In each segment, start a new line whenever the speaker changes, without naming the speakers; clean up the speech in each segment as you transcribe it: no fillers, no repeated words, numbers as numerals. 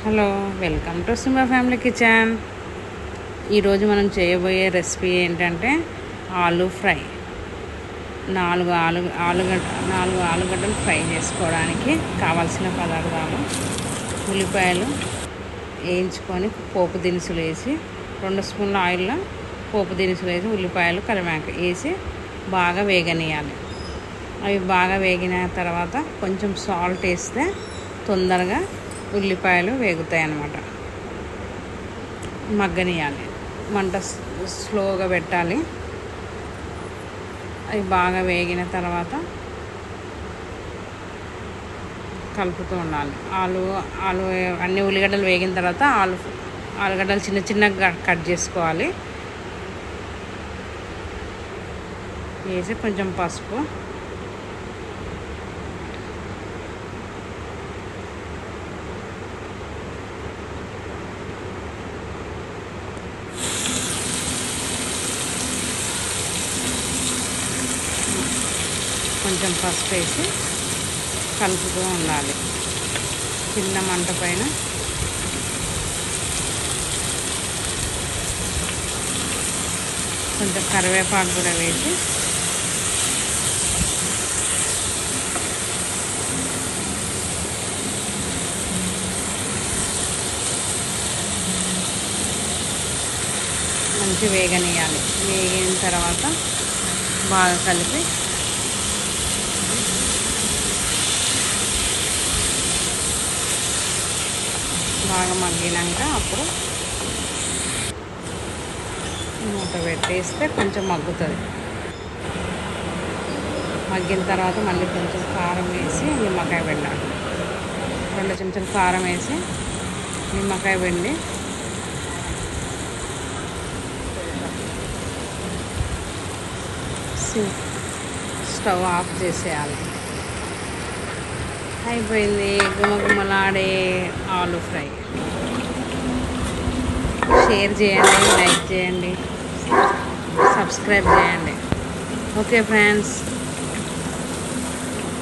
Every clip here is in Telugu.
Hello, welcome to Simha family kitchen. ఈరోజు మనం చేయబోయే రెసిపీ ఏంటంటే ఆలూ ఫ్రై. నాలుగు ఆలుగడ్డలు ఫ్రై చేసుకోవడానికి కావాల్సిన పదార్థాలు: ఉల్లిపాయలు వేయించుకొని పోపు దినుసులు వేసి 2 స్పూన్ల ఆయిల్లో పోపు దినుసులు వేసి ఉల్లిపాయలు కరివేపాకు వేసి బాగా వేగనీయాలి. అవి బాగా వేగిన తర్వాత కొంచెం సాల్ట్ వేస్తే తొందరగా ఉల్లిపాయలు వేగుతాయి అన్నమాట. మగ్గనియాలి, మంట స్లోగా పెట్టాలి. అవి బాగా వేగిన తర్వాత కలుపుతూ ఉండాలి. ఆలు అన్ని ఉల్లిగడ్డలు వేగిన తర్వాత ఆలుగడ్డలు చిన్న చిన్నగా కట్ చేసుకోవాలి. వేసి కొంచెం పసుపు, వేసి కలుపుతూ ఉండాలి చిన్న మంట పైన. కొంచెం కరివేపాకు కూడా వేసి మంచి వేగనీయాలి. వేగిన తర్వాత బాగా కలిపి బాగా మగ్గినాక అప్పుడు మూత పెట్టేస్తే కొంచెం మగ్గుతుంది. మగ్గిన తర్వాత మళ్ళీ కొంచెం కారం వేసి నిమ్మకాయ పిండాలి. 2 చెంచాలు కారం వేసి నిమ్మకాయ పిండి స్టవ్ ఆఫ్ చేసేయాలి. అయిపోయింది గుమగుమలాడే ఆలూ ఫ్రై. షేర్ చేయండి, లైక్ చేయండి, సబ్స్క్రైబ్ చేయండి. ఓకే ఫ్రెండ్స్,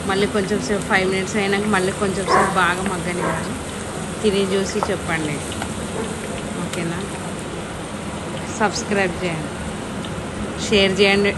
మళ్ళీ కొంచెం సేపు 5 మినిట్స్ అయినాక మళ్ళీ కొంచెం సేపు బాగా మగ్గనివ్వాలి. తిని చూసి చెప్పండి. ఓకేనా? సబ్స్క్రైబ్ చేయండి, షేర్ చేయండి.